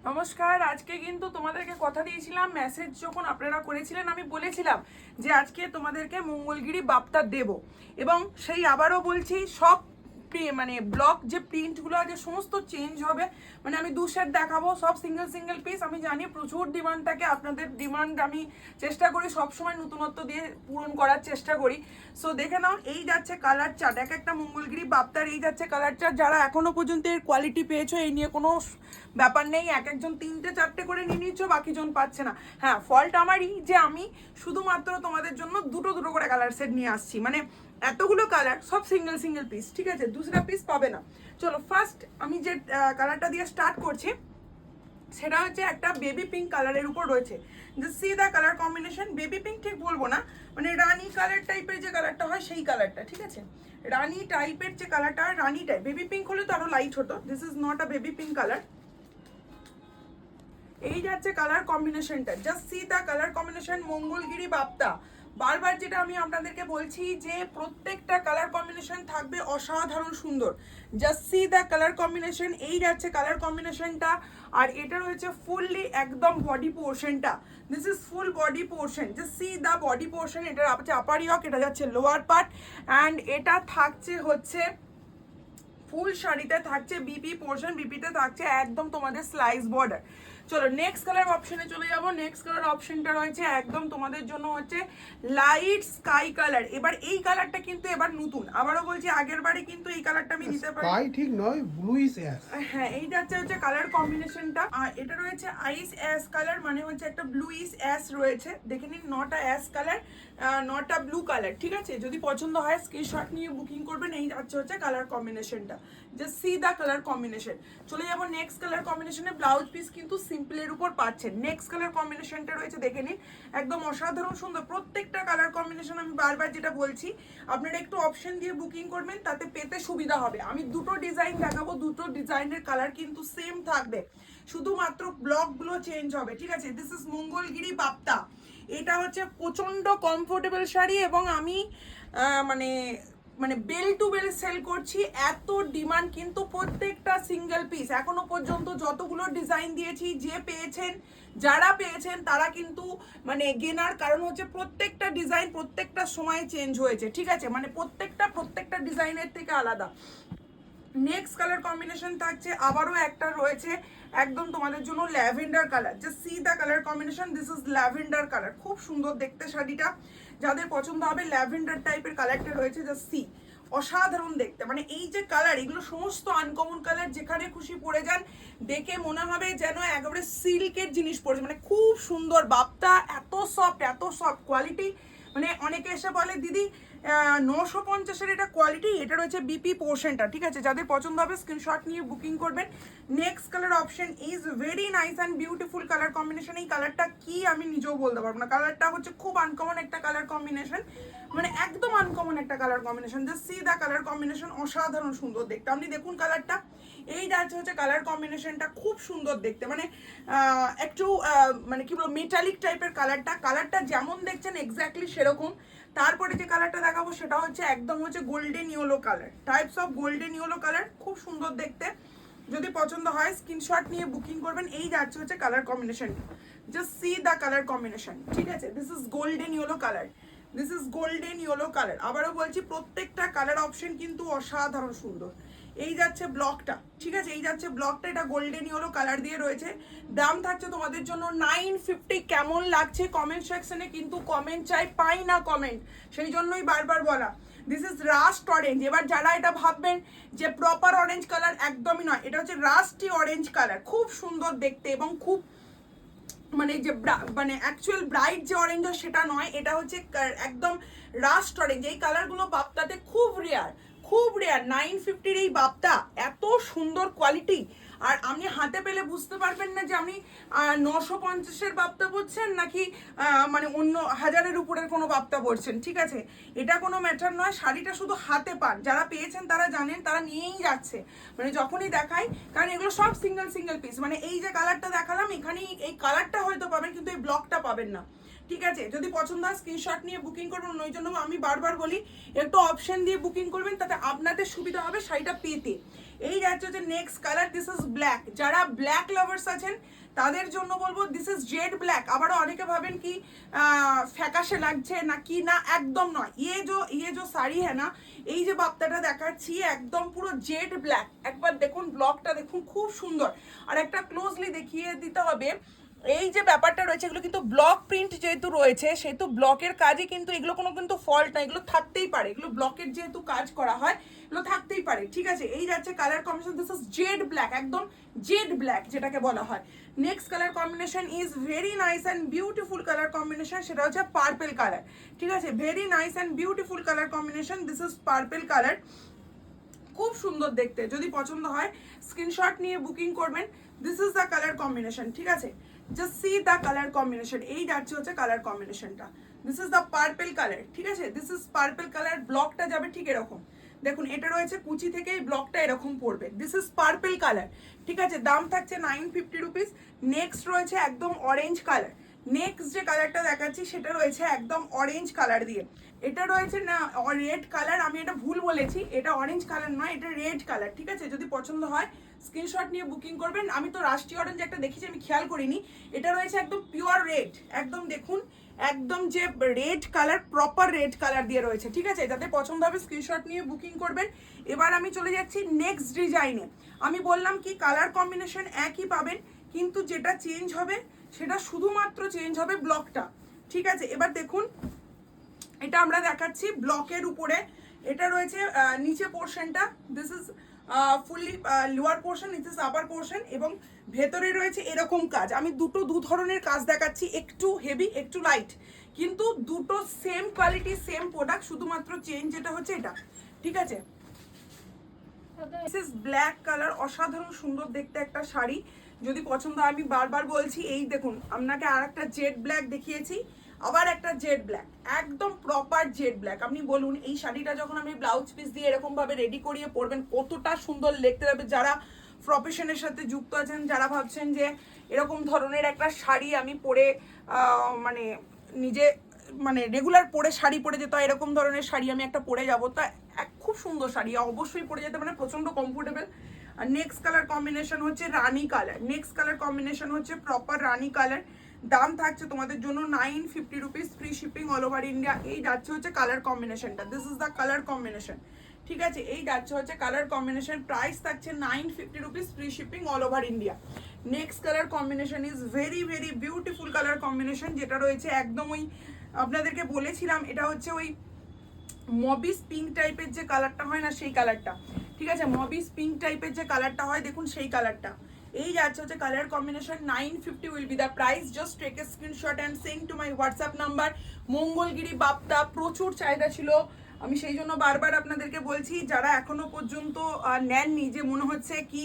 নমস্কার। আজকে কিন্তু তোমাদেরকে কথা দিয়েছিলাম, মেসেজ যখন আপনারা করেছিলেন আমি বলেছিলাম যে আজকে তোমাদেরকে মঙ্গলগিরি বাপ্তা দেব, এবং সেই আবারও বলছি সব মানে ব্লক যে প্রিন্টগুলো আছে সমস্ত চেঞ্জ হবে। মানে আমি দু সেট দেখাবো, সব সিঙ্গেল সিঙ্গেল পিস। আমি জানি প্রচুর ডিমান্ড থাকে, আপনাদের ডিমান্ড আমি চেষ্টা করি সবসময় নতুনত্ব দিয়ে পূরণ করার চেষ্টা করি। সো দেখে নাও, এই যাচ্ছে কালার চার্ট, এক একটা মঙ্গলগিরি বাপ্তার এই যাচ্ছে কালার চার্ট। যারা এখনো পর্যন্ত এর কোয়ালিটি পেয়েছো এই নিয়ে কোনো ব্যাপার নেই, এক একজন তিনটে চারটে করে নিয়ে নিচ্ছ, বাকিজন পাচ্ছে না। হ্যাঁ, ফল্ট আমারই যে আমি শুধুমাত্র তোমাদের জন্য দুটো দুটো করে কালার সেট নিয়ে আসছি। মানে এতগুলো কালার সব সিঙ্গেল সিঙ্গেল পিস, ঠিক আছে, দুসরা পিস পাবে না। চলো ফার্স্ট আমি যে কালারটা দিয়ে স্টার্ট করছি সেটা হচ্ছে একটা বেবি পিঙ্ক কালারের উপর রয়েছে। C the colour combination, baby pink ঠিক বলবো না, মানে রানি কালার টাইপের যে কালারটা হয় সেই কালারটা, ঠিক আছে, রানি টাইপের যে কালারটা হয়, রানি টাইপ। বেবি পিঙ্ক হলে তো আরো লাইট হতো, this is not a baby pink colour. এই যাচ্ছে কালার কম্বিনেশনটা, just see the colour combination Mangalagiri বাপ্তা। বারবার যেটা আমি আপনাদেরকে বলছি যে প্রত্যেকটা কালার কম্বিনেশন থাকবে অসাধারণ সুন্দর। Just see the colour combination, এই যাচ্ছে কালার কম্বিনেশনটা। আর এটা রয়েছে ফুললি একদম বডি পোর্শনটা, this is full body portion, just see the body portion. এটা যাচ্ছে আপার ইয়ক, এটা যাচ্ছে লোয়ার পার্ট, অ্যান্ড এটা থাকছে হচ্ছে ফুল শাড়িতে থাকছে বিপি পোর্শন, বিপিতে থাকছে একদম তোমাদের স্লাইস বর্ডার। চলো নেক্সট কালার অপশনে চলে যাবো। নেক্সট কালার অপশনটা রয়েছে একদম তোমাদের জন্য হচ্ছে লাইট স্কাই কালার। এবার এই কালারটা কিন্তু এবার নতুন, আবারও বলছি আগের বারে কিন্তু এই কালারটা আমি দিতে পারি, স্কাই ঠিক নয়, ব্লুইশ অ্যাশ। হ্যাঁ এইটা হচ্ছে কালার কম্বিনেশনটা। আর এটা রয়েছে আইস অ্যাশ কালার, মানে হচ্ছে একটা ব্লুইশ অ্যাশ রয়েছে, দেখে নিন, not a ash colour, not a blue colour, ঠিক আছে। যদি পছন্দ হয় স্ক্রিনশট নিয়ে বুকিং করবেন। এই হচ্ছে কালার কম্বিনেশনটা, just see the colour combination. চলে যাবো নেক্সট কালার কম্বিনেশনে। ব্লাউজ পিস কিন্তু সিম্পলের উপর পাচ্ছেন। নেক্সট কালার কম্বিনেশনটা রয়েছে, দেখে নিন, একদম অসাধারণ সুন্দর। প্রত্যেকটা কালার কম্বিনেশন আমি বারবার যেটা বলছি, আপনারা একটু অপশন দিয়ে বুকিং করবেন, তাতে পেতে সুবিধা হবে। আমি দুটো ডিজাইন দেখাবো, দুটো ডিজাইনের কালার কিন্তু সেম থাকবে, শুধুমাত্র ব্লকগুলো চেঞ্জ হবে, ঠিক আছে। দিস ইজ মঙ্গলগিরি বাপ্তা। এটা হচ্ছে প্রচন্ড কমফোর্টেবল শাড়ি, এবং আমি মানে মানে বেল টু বেল সেল করছি, এত ডিমান্ড। কিন্তু প্রত্যেকটা সিঙ্গেল পিস এখনো পর্যন্ত যতগুলো ডিজাইন দিয়েছি, যে পেয়েছেন, যারা পেয়েছেন তারা কিন্তু মানে গেনার, কারণ হচ্ছে প্রত্যেকটা ডিজাইন প্রত্যেকটা সময় চেঞ্জ হয়েছে, ঠিক আছে, মানে প্রত্যেকটা ডিজাইনের থেকে আলাদা। নেক্সট কালার কম্বিনেশন থাকছে আবারও একটা রয়েছে একদম তোমাদের জন্য lavender colour, just see the colour combination, this is lavender colour. খুব সুন্দর দেখতে শাড়িটা, যাদের পছন্দ হবে ল্যাভেন্ডার টাইপের কালারটা রয়েছে, জাস্ট সি, অসাধারণ দেখতে। মানে এই যে কালার, এগুলো সমস্ত আনকমন কালার, যেখানে খুশি পরে যান, দেখে মনে হবে যেন একেবারে সিল্কের জিনিস পরেছে, মানে খুব সুন্দর। বাপ্তা এত সফট কোয়ালিটি, মানে অনেকে এসে বলে দিদি 950-এর এটা কোয়ালিটি, এটা রয়েছে বিপি পোর্শনটা, ঠিক আছে। যাদের পছন্দ হবে স্ক্রিনশট নিয়ে বুকিং করবেন। Next colour option is very nice and beautiful colour combination. এই কালারটা কি আমি নিজেও বলতে পারবো না, কালারটা হচ্ছে খুব আনকমন একটা কালার কম্বিনেশন, মানে একদম আনকমন একটা colour combination, just see the colour combination, অসাধারণ সুন্দর দেখতে। আপনি দেখুন কালারটা, এই যাচ্ছে হচ্ছে কালার কম্বিনেশনটা, খুব সুন্দর দেখতে, মানে একটু মানে কি বলবো মেটালিক টাইপের কালারটা যেমন দেখছেন এক্স্যাক্টলি সেরকম। তারপরে যে কালারটা দেখাবো সেটা হচ্ছে একদম হচ্ছে golden yellow colour, types of golden yellow colour, খুব সুন্দর দেখতে। যদি পছন্দ হয় স্ক্রিনশট নিয়ে বুকিং করবেন। এই যাচ্ছে হচ্ছে colour combination, just see the colour combination, ঠিক আছে। This is golden yellow colour, this is golden yellow colour. আবারও বলছি প্রত্যেকটা কালার অপশন কিন্তু অসাধারণ সুন্দর। এই যাচ্ছে ব্লকটা, ঠিক আছে, এই যাচ্ছে ব্লকটা, এটা গোল্ডেন ইয়েলো কালার দিয়ে রয়েছে। দাম থাকছে তোমাদের জন্য 950। কেমন লাগছে কমেন্ট সেকশনে কিন্তু কমেন্ট চাই, পাই না কমেন্ট, সেই জন্যই বারবার বলা। This is rushed orange. এবার যারা এটা ভাববেন যে প্রপার অরেঞ্জ কালার, একদমই নয়, এটা হচ্ছে রাস্টি অরেঞ্জ কালার, খুব সুন্দর দেখতে, এবং খুব মানে যে মানে অ্যাকচুয়াল ব্রাইট যে অরেঞ্জ হয় সেটা নয়, এটা হচ্ছে একদম রাস্ট অরেঞ্জ। এই কালারগুলো বাপ্তাতে খুব রেয়ার, খুব রেয়ার। 950-র এই বাপ্তা, এত সুন্দর কোয়ালিটি, আর আপনি হাতে পেলে বুঝতে পারবেন না যে আপনি 950-এর বাপ্তা পরছেন নাকি মানে অন্য হাজারের উপরের কোনো বাপ্তা পরছেন, ঠিক আছে। এটা কোনো ম্যাটার নয়, শাড়িটা শুধু হাতে পান, যারা পেয়েছেন তারা জানেন, তারা নিয়েই যাচ্ছে, মানে যখনই দেখাই, কারণ এগুলো সব সিঙ্গেল সিঙ্গেল পিস। মানে এই যে কালারটা দেখালাম, এখানেই এই কালারটা হয়তো পাবেন, কিন্তু এই ব্লকটা পাবেন না। ঠিক আছে, যদি পছন্দ হয় স্ক্রিনশট নিয়ে বুকিং করবেন। ওই জন্য আমি বারবার বলি একটু অপশন দিয়ে বুকিং করবেন, তাতে আপনাদের সুবিধা হবে শাড়িটা পেতে। এই যাচ্ছে হচ্ছে next colour, this is black. যারা ব্ল্যাক লাভার্স আছেন তাদের জন্য বলবো দিস ইজ জেড ব্ল্যাক। আবারও অনেকে ভাবেন কি ফ্যাকাশে লাগছে না, কি না, একদম নয়। ইয়ে যে শাড়ি হ্যাঁ না, এই যে বাপ্তাটা দেখাচ্ছি একদম পুরো জেড ব্ল্যাক। একবার দেখুন ব্লকটা দেখুন, খুব সুন্দর। আর একটা ক্লোজলি দেখিয়ে দিতে হবে, এই যে ব্যাপারটা রয়েছে এগুলো কিন্তু ব্লক প্রিন্ট যেহেতু রয়েছে, সেহেতু ব্লকের কাজে কিন্তু এগুলো কোনো কিন্তু ফল্ট না, এগুলো থাকতেই পারে। এগুলো ব্লকের যেহেতু কাজ করা হয় এগুলো থাকতেই পারে, ঠিক আছে। এই যাচ্ছে colour combination, this is jet black, একদম জেড ব্ল্যাক যেটাকে বলা হয়। Next colour combination is very nice and beautiful colour combination, সেটা হচ্ছে পার্পেল কালার, ঠিক আছে। Very nice and beautiful colour combination, this is purple colour, খুব সুন্দর দেখতে। যদি পছন্দ হয় স্ক্রিনশট নিয়ে বুকিং করবেন। This is the colour combination, ঠিক আছে। Just see the colour combination, এই যাচ্ছে হচ্ছে কালার কম্বিনেশনটা। This is the purple colour, ঠিক আছে। দিস ইজ পার্পেল কালার, ব্লকটা যাবে ঠিক এরকম দেখুন। এটা রয়েছে কুচি থেকে এই ব্লকটা এরকম পড়বে। দিস ইজ পার্পেল কালার, ঠিক আছে। দাম থাকছে 950 রুপিস। নেক্সট রয়েছে একদম অরেঞ্জ কালার। নেক্সট যে কালারটা দেখাচ্ছি সেটা রয়েছে একদম অরেঞ্জ কালার দিয়ে। এটা রয়েছে না রেড কালার, আমি এটা ভুল বলেছি, এটা অরেঞ্জ কালার নয়, এটা রেড কালার, ঠিক আছে। যদি পছন্দ হয় স্ক্রিনশট নিয়ে বুকিং করবেন। আমি তো রাষ্ট্রীয় অরেঞ্জ একটা দেখেছি, আমি খেয়াল করিনি। এটা রয়েছে একদম পিওর রেড, একদম দেখুন একদম যে red colour, proper red colour দিয়ে রয়েছে, ঠিক আছে। যাতে পছন্দ হবে স্ক্রিনশট নিয়ে বুকিং করবেন। এবার আমি চলে যাচ্ছি নেক্সট ডিজাইনে। আমি বললাম কি কালার কম্বিনেশন একই পাবেন, কিন্তু যেটা চেঞ্জ হবে সেটা শুধুমাত্র চেঞ্জ হবে ব্লকটা, ঠিক আছে। এবার দেখুন এটা আমরা দেখাচ্ছি ব্লকের উপরে। এটা রয়েছে নিচে পোর্শনটা, this is fully lower portion, this is upper portion, এবং ভেতরে রয়েছে এরকম কাজ। আমি দু ধরনের কাজ দেখাচ্ছি, একটু হেভি একটু লাইট, কিন্তু দুটো সেম কোয়ালিটি সেম প্রোডাক্ট, শুধুমাত্র চেঞ্জ যেটা হচ্ছে এটা, ঠিক আছে। দিস ইজ ব্ল্যাক কালার, অসাধারণ সুন্দর দেখতে একটা শাড়ি। যদি পছন্দ হয়, আমি বারবার বলছি, এই দেখুন আপনাকে আর একটা জেড ব্ল্যাক দেখিয়েছি, আবার একটা জেড ব্ল্যাক, একদম প্রপার জেড ব্ল্যাক। আপনি বলুন এই শাড়িটা যখন আমি ব্লাউজ পিস দিয়ে এরকম ভাবে রেডি করিয়ে পরবেন কতটা সুন্দর দেখতে হবে। যারা প্রফেশনের সাথে যুক্ত আছেন, যারা ভাবছেন যে এরকম ধরনের একটা শাড়ি আমি পরে মানে নিজে মানে রেগুলার পরে শাড়ি পরে যেতে হয়, এরকম ধরনের শাড়ি আমি একটা পরে যাবো, তা খুব সুন্দর শাড়ি, অবশ্যই পরে যেতে মানে প্রচন্ড কমফোর্টেবল। আর নেক্সট কালার কম্বিনেশন হচ্ছে রানী কালার। নেক্সট কালার কম্বিনেশন হচ্ছে প্রপার রানী কালার। দাম থাকছে তোমাদের জন্য 950 rupees, free shipping all over India. এই যাচ্ছে হচ্ছে কালার কম্বিনেশনটা, this is the colour combination, ঠিক আছে। এই যাচ্ছে হচ্ছে কালার কম্বিনেশন, প্রাইস থাকছে 950 rupees, free shipping all over India. Next colour combination is very very beautiful colour combination, যেটা রয়েছে একদম ওই আপনাদেরকে বলেছিলাম, এটা হচ্ছে ওই মবিস পিঙ্ক টাইপের যে কালারটা হয় না, সেই কালারটা, ঠিক আছে। মবিস পিঙ্ক টাইপের যে কালারটা হয় দেখুন, সেই কালারটা। এই যাচ্ছে হচ্ছে colour combination, 950 will be the price. Just take a screenshot and send to my WhatsApp number. Mangalagiri বাপ্তা প্রচুর চাহিদা ছিল, আমি সেই জন্য বারবার আপনাদেরকে বলছি, যারা এখনো পর্যন্ত নেননি, যে মনে হচ্ছে কি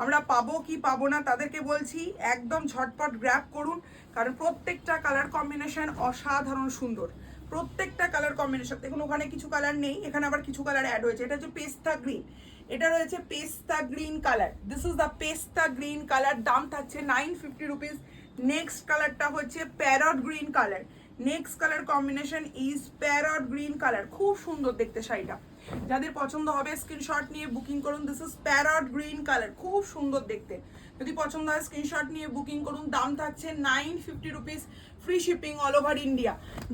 আমরা পাবো কি পাবো না, তাদেরকে বলছি একদম ঝটপট গ্র্যাব করুন, কারণ প্রত্যেকটা কালার কম্বিনেশন অসাধারণ সুন্দর। প্রত্যেকটা কালার কম্বিনেশন দেখুন, ওখানে কিছু কালার নেই, এখানে আবার কিছু কালার অ্যাড হয়েছে। এটা হচ্ছে পেস্তা গ্রিন, এটা রয়েছে পেস্তা green colour, this is the পেস্তা গ্রিন কালার। দাম থাকছে 950 রুপিস। নেক্সট কালারটা হচ্ছে parrot green colour. Next colour combination is parrot green colour, খুব সুন্দর দেখতে শাড়িটা। যাদের পছন্দ হবে স্ক্রিনশট নিয়ে বুকিং করুন। This is parrot green colour, খুব সুন্দর দেখতে। যদি পছন্দ হয় স্ক্রিনশট নিয়ে বুকিং করুন। দাম থাকছে 950 rupees, free shipping all over India.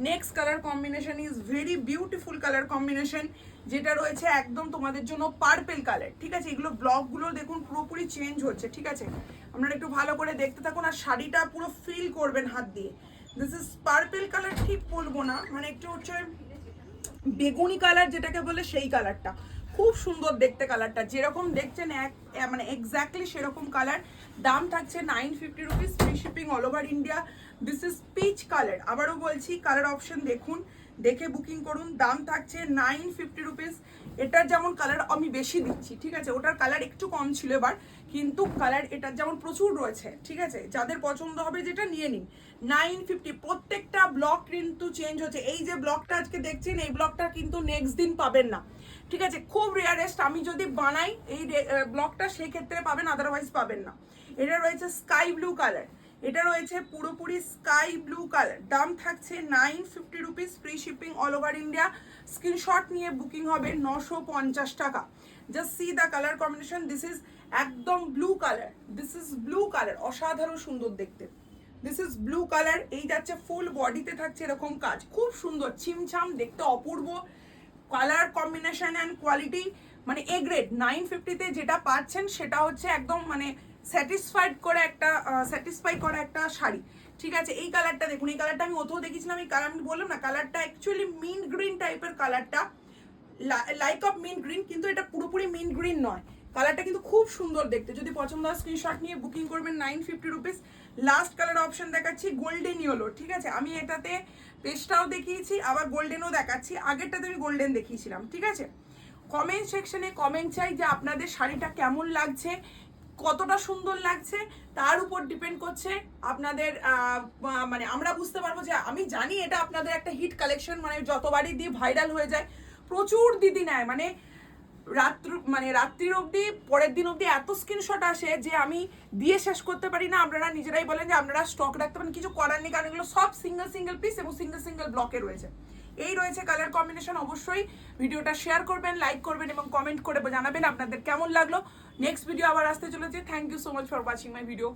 Next colour combination is very beautiful colour combination, যেটা রয়েছে একদম তোমাদের জন্য পার্পেল কালার, ঠিক আছে। এগুলো ব্লকগুলো দেখুন পুরোপুরি চেঞ্জ হচ্ছে, ঠিক আছে। আপনারা একটু ভালো করে দেখতে থাকুন, আর শাড়িটা পুরো ফিল করবেন হাত দিয়ে। দিস ইজ পার্পেল কালার, ঠিক বলবো না, মানে একটু হচ্ছে বেগুনি কালার যেটাকে বলে, সেই কালারটা খুব সুন্দর দেখতে। কালারটা যেরকম দেখছেন মানে এক্স্যাক্টলি সেরকম কালার। দাম থাকছে 950 rupees, free shipping all over India. This is peach colour, আবারও বলছি কালার অপশন দেখুন, দেখে বুকিং করুন। দাম থাকছে 950 রুপিস। এটার যেমন কালার আমি বেশি দিচ্ছি, ঠিক আছে, ওটার কালার একটু কম ছিল এবার, কিন্তু কালার এটার যেমন প্রচুর রয়েছে, ঠিক আছে। যাদের পছন্দ হবে যেটা নিয়ে নিন। 950, প্রত্যেকটা ব্লক কিন্তু চেঞ্জ হচ্ছে। এই যে ব্লকটা আজকে দেখছেন, এই ব্লকটা কিন্তু নেক্সট দিন পাবেন না, ঠিক আছে। খুব রেয়ারেস্ট, আমি যদি বানাই এই ব্লকটা সেই ক্ষেত্রে পাবেন, আদারওয়াইজ পাবেন না। এটা রয়েছে স্কাই ব্লু কালার। এটা রয়েছে পুরোপুরি স্কাই ব্লু কালার, দাম থাকছে 950 rupees, free shipping all over India. Screenshot নিয়ে বুকিং হবে 950 টাকা। Just see the colour combination, this is একদম blue colour, this is blue colour, অসাধারণ সুন্দর দেখতে। দিস ইজ ব্লু কালার, এই যাচ্ছে ফুল বডিতে থাকছে এরকম কাজ, খুব সুন্দর ছিমছাম দেখতে, অপূর্ব কালার কম্বিনেশন অ্যান্ড কোয়ালিটি, মানে এ গ্রেড। 950-তে যেটা পাচ্ছেন সেটা হচ্ছে একদম মানে স্যাটিসফাই করা একটা শাড়ি, ঠিক আছে। এই কালারটা দেখুন, এই কালারটা আমি ওতেও দেখেছিলাম, এই কালার আমি বললাম না, কালারটা অ্যাকচুয়ালি মিন্ট গ্রিন টাইপের কালারটা, লাইক অফ মিন্ট গ্রিন, কিন্তু এটা পুরোপুরি মিন্ট গ্রিন নয়। কালারটা কিন্তু খুব সুন্দর দেখতে, যদি পছন্দ হয় স্ক্রিনশট নিয়ে বুকিং করবেন 950 রুপিস। লাস্ট কালার অপশন দেখাচ্ছি গোল্ডেন ইয়েলো, ঠিক আছে। আমি এটাতে পেস্টটাও দেখিয়েছি, আবার গোল্ডেনও দেখাচ্ছি, আগেরটাতে আমি গোল্ডেন দেখিয়েছিলাম, ঠিক আছে। কমেন্ট সেকশনে কমেন্ট চাই যে আপনাদের শাড়িটা কেমন লাগছে, কতটা সুন্দর লাগছে, তার উপর ডিপেন্ড করছে আপনাদের মানে আমরা বুঝতে পারবো যে, আমি জানি এটা আপনাদের একটা হিট কালেকশন, মানে যতবারই দিয়ে ভাইরাল হয়ে যায়, প্রচুর দিদি নেয়, মানে রাত্রির অবধি, পরের দিন অবধি এত স্ক্রিনশট আসে যে আমি দিয়ে শেষ করতে পারি না। আপনারা নিজেরাই বলেন যে আপনারা স্টক রাখতে পারেন, কিছু করার নেই, কারণ এগুলো সব সিঙ্গেল সিঙ্গেল পিস এবং সিঙ্গেল সিঙ্গেল ব্লকে রয়েছে। এই রয়েছে কালার কম্বিনেশন। অবশ্যই ভিডিওটা শেয়ার করবেন, লাইক করবেন এবং কমেন্ট করে জানাবেন আপনাদের কেমন লাগলো। নেক্সট ভিডিও আবার আসতে চলেছে। Thank you so much for watching my video.